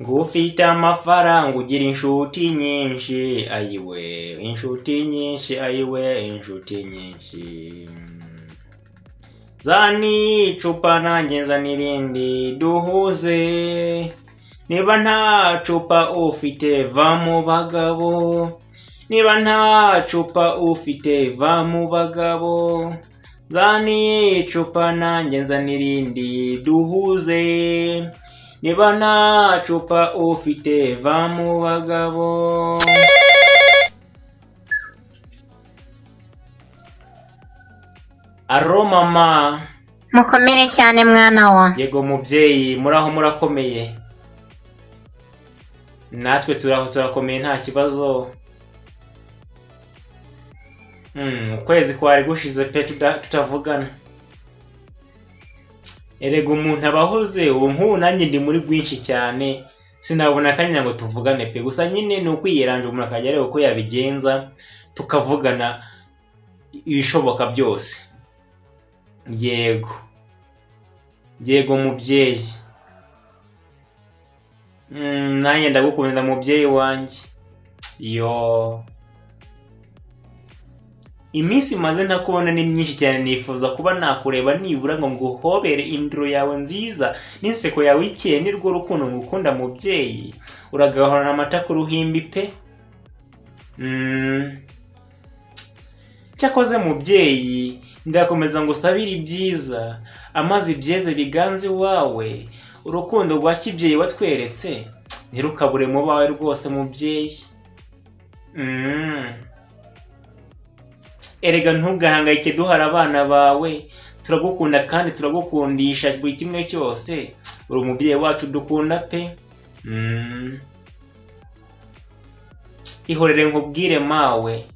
ngo ufite amafaranga ugira inshuti nyinshi, ayiwe inshuti nyinshi, ayiwe inshuti nyinshi. Zana icupa nanjye nzana irindi duhuze, niba nta cupa ufite va mu bagabo, niba nta cupa ufite va mu bagabo. Zana icupa nanjye nzana irindi duhuze, niba nta cupa ufite va mu bagabo. Aro mama. Mukomere cyane mwana wa. Yego mubyeyi, muraho murakomeye? Natwe turakomeye nta kibazo. Ukwezi kwari gushize pe tutavugana. Erega umuntu abahoze, ubu nk'ubu nanjye ndi muri rwinshi cyane, sinabona akanya ngo tuvugane pe. Gusa nyine ni ukwiyeranja umuntu akajya areba uko yabigenza, tukavugana ibishoboka byose. Yego mubyeyi. Nanjye ndagukunda mubyeyi wanjye. Yo, iminsi maze ntakubona ni myinshi cyane, nifuza kuba nakureba nibura ngo nguhobere induru yawe nziza n'inseko yawe ikeye, nirwo rukundo ngukunda mubyeyi. Uragahorana amata ku ruhimbi pe. Cyakoze mubyeyi, ndakomeza ngo usabire ibyiza, amazi byeze biganze iwawe, urukundo rwa kibyeyi watweretse ntirukabure mu bawe rwose mubyeyi. Erega ntugahangayike duhara abana bawe, turagukunda kandi turagukundisha buri kimwe cyose, uri umubyeyi wacu dukunda pe. Ihorere nkubwire mawe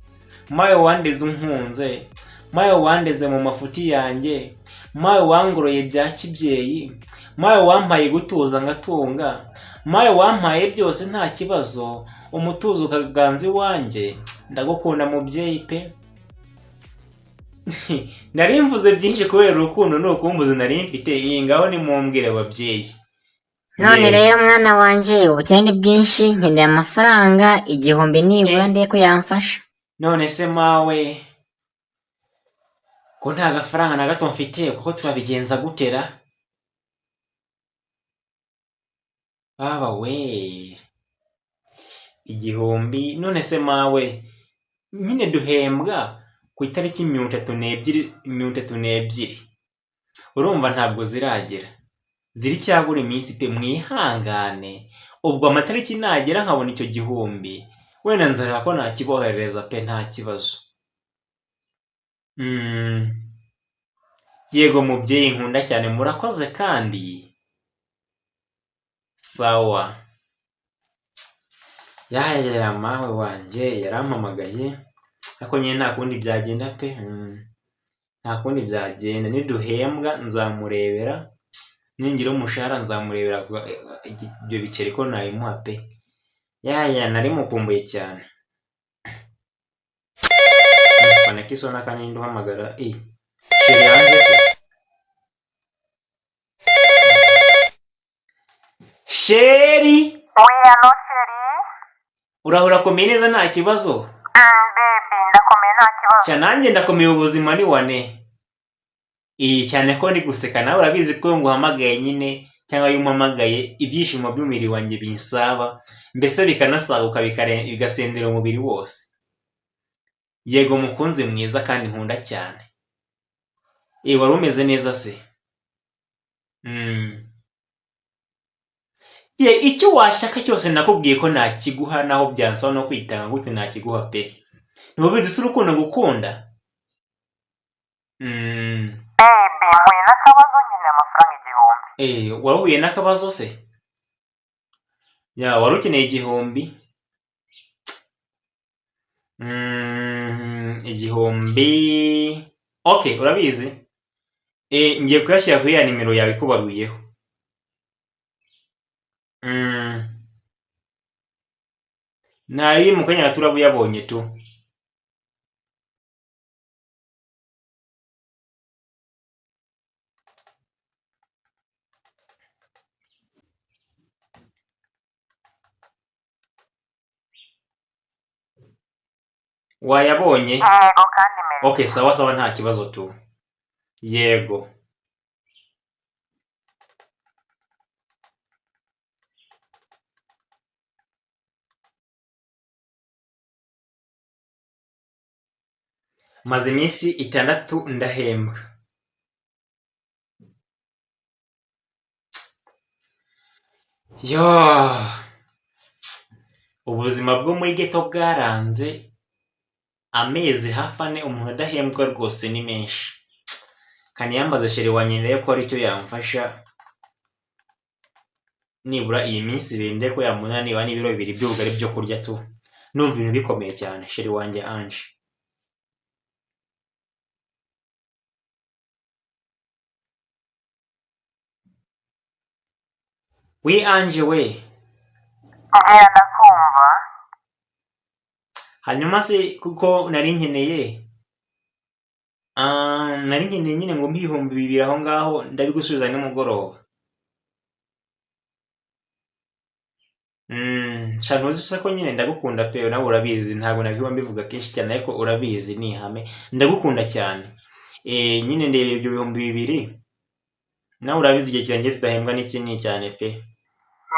wandeze unkunze, mawe wandeze mu mafuti yanjye, mawe wangoroye bya kibyeyi, mawe wampaye gutuza ngatunga, mawe wampaye byose nta kibazo, umutuzo ukaganza iwanjye. Ndagukunda mubyeyi pe. Nari mvuze byinshi kubera urukundo n'urukumbuzi nari mfite, iyi ngaho nimumbwire babyeyi. None rero mwana wanjye, ubukene ni bwinshi, nkeneye amafaranga 1000 nibura ndiye ko yamfasha. None se mawe ko nta gafaranga na gato mfite, kuko turabigenza gutera? Baba we, 1000. None se mawe, nyine duhembwa ku itariki 32. Urumva ntabwo ziragera, ziri cyabura iminsi pe. Mwihangane, ubwo amatariki nagera nkabona icyo 1000, wenda nzareba ko nakiboherereza pe, nta kibazo. Yego mubyeyi nkunda cyane, murakoze kandi. Sawa. Yaya mawe wanjye yarampamagaye, ariko nyine nta kundi byagenda pe. Nta kundi byagenda, niduhembwa nzamurebera, ningira umushahara nzamurebera ibyo biceri ko nayimuha pe. Yaya nari mukumbuye cyane. Mfana kisona kandi nduhamagara. Sheri yanjye se. Sheri. Hello Sheri. Urahura komeye neza nta kibazo? Baby, ndakomeye nta kibazo. Nanjye ndakomeye, ubuzima ni wane. Cyane ko ndi guseka, nawe urabizi ko nguhamagaye nyine, cyangwa iyo umpamagaye ibyishimo by'umubiri wanjye binsaba, mbese bikanasaguka bigasendera umubiri wose. Yego mukunzi mwiza kandi nkunda cyane. Wari umeze neza se? Icyo washaka cyose nakubwiye ko nakiguha, naho byansaba no kwitanga gute nakiguha pe. Ntubizi se urukundo ngukunda? Mpuye n'akabazo nyine amafaranga 1000. Waruhuye n'akabazo se? Wari ukeneye 1000? 1000. Okay, urabizi? Ngiye kuyashyira kuri ya nimero yawe ikubaruyeho. Nari mu kanya gato urabuyabonye tu. wayabonye? yego kandi meri. Okay, sawa sawa, nta kibazo tu. Yego. maze iminsi 6 ndahembwa. Yo, ubuzima bwo muri ghetto bwaranze amezi hafi 4 umuntu adahembwa rwose ni menshi. Kaniyambaza sheri wanjye rero ko ari cyo yamfasha nibura iyi minsi 2 ndeko yamunaniwe n'ibiro 2 by'ubugari byo kurya tu. Numva ibintu bikomeye cyane sheri wanjye Ange. We Ange we. Mbwira ndakumva. Hanyuma se kuko nari nkeneye nyine ngo mbihumbi 2 aho ngaho ndabigusubiza nimugoroba. Shantuzi se ko nyine ndagukunda pe, nawe urabizi, ntabwo nabiba mbivuga kenshi cyane ariko urabizi ni ihame, ndagukunda cyane. Nyine ndebe ibyo 2,000 nawe urabizi igihe kirangiye tudahembwa n'ikindi cyane pe.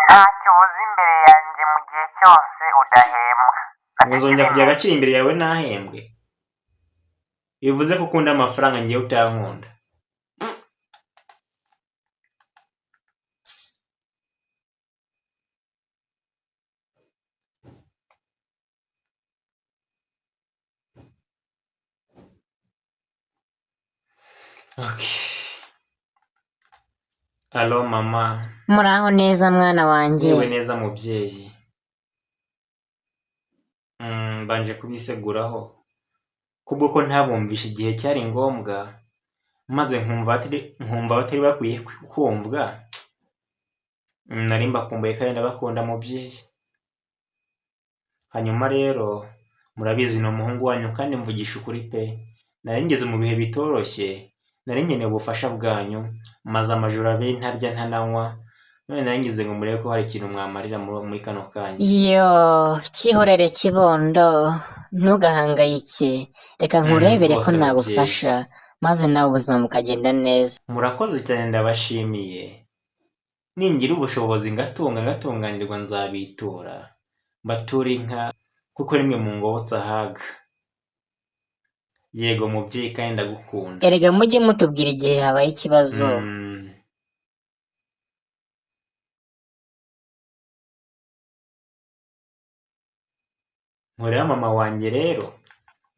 Ntacyo ubuze imbere yanjye mu gihe cyose udahembwa. Uzongera kujya agaciro imbere yawe ntahembwe? Bivuze ko ukunda amafaranga ngiye utankunda. Okay. Allo mama. Muraho neza mwana wanjye. Yewe neza mubyeyi. Mbanje kubiseguraho kubwo ko ntabumvisha igihe cyari ngombwa, maze nkumva batari bakwiye kumvwa. Nari mbakumbuye kandi ndabakunda mubyeyi. Hanyuma rero murabizi no muhungu wanyu kandi mvugisha ukuri pe, nari ngeze mu bihe bitoroshye, nari nkeneye ubufasha bwanyu, maze amajoro abiri ntarya ntananywa, none nari ngize ngo murebe ko hari ikintu mwamarira muri kano kanya. Yo, cyihorere kibondo, ntugahangayike, reka nkurebere ko rwose nagufasha maze nawe ubuzima bukagenda neza. Murakoze cyane, ndabashimiye. Ningira ubushobozi ngatunganirwa nzabitura, mbatura inka kuko rimwe mu ngobotse ahaga. Yego mubyeyi kandi ndagukunda. Erega mujye mutubwira igihe habaye ikibazo. Nkorera mama wanjye rero,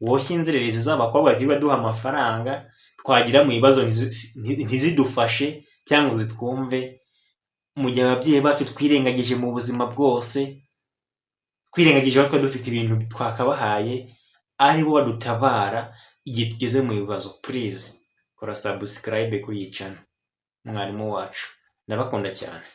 woshye inzererezi z'abakobwa kiba duha amafaranga, twagira mu bibazo ntizidufashe cyangwa zitwumve, mu gihe ababyeyi bacu twirengagije mu buzima bwose, twirengagije ko dufite ibintu twakabahaye, ari bo badutabara igihe tugeze mu bibazo. Please kora subscribe kuri iyi channel. Mwarimu wacu ndabakunda cyane.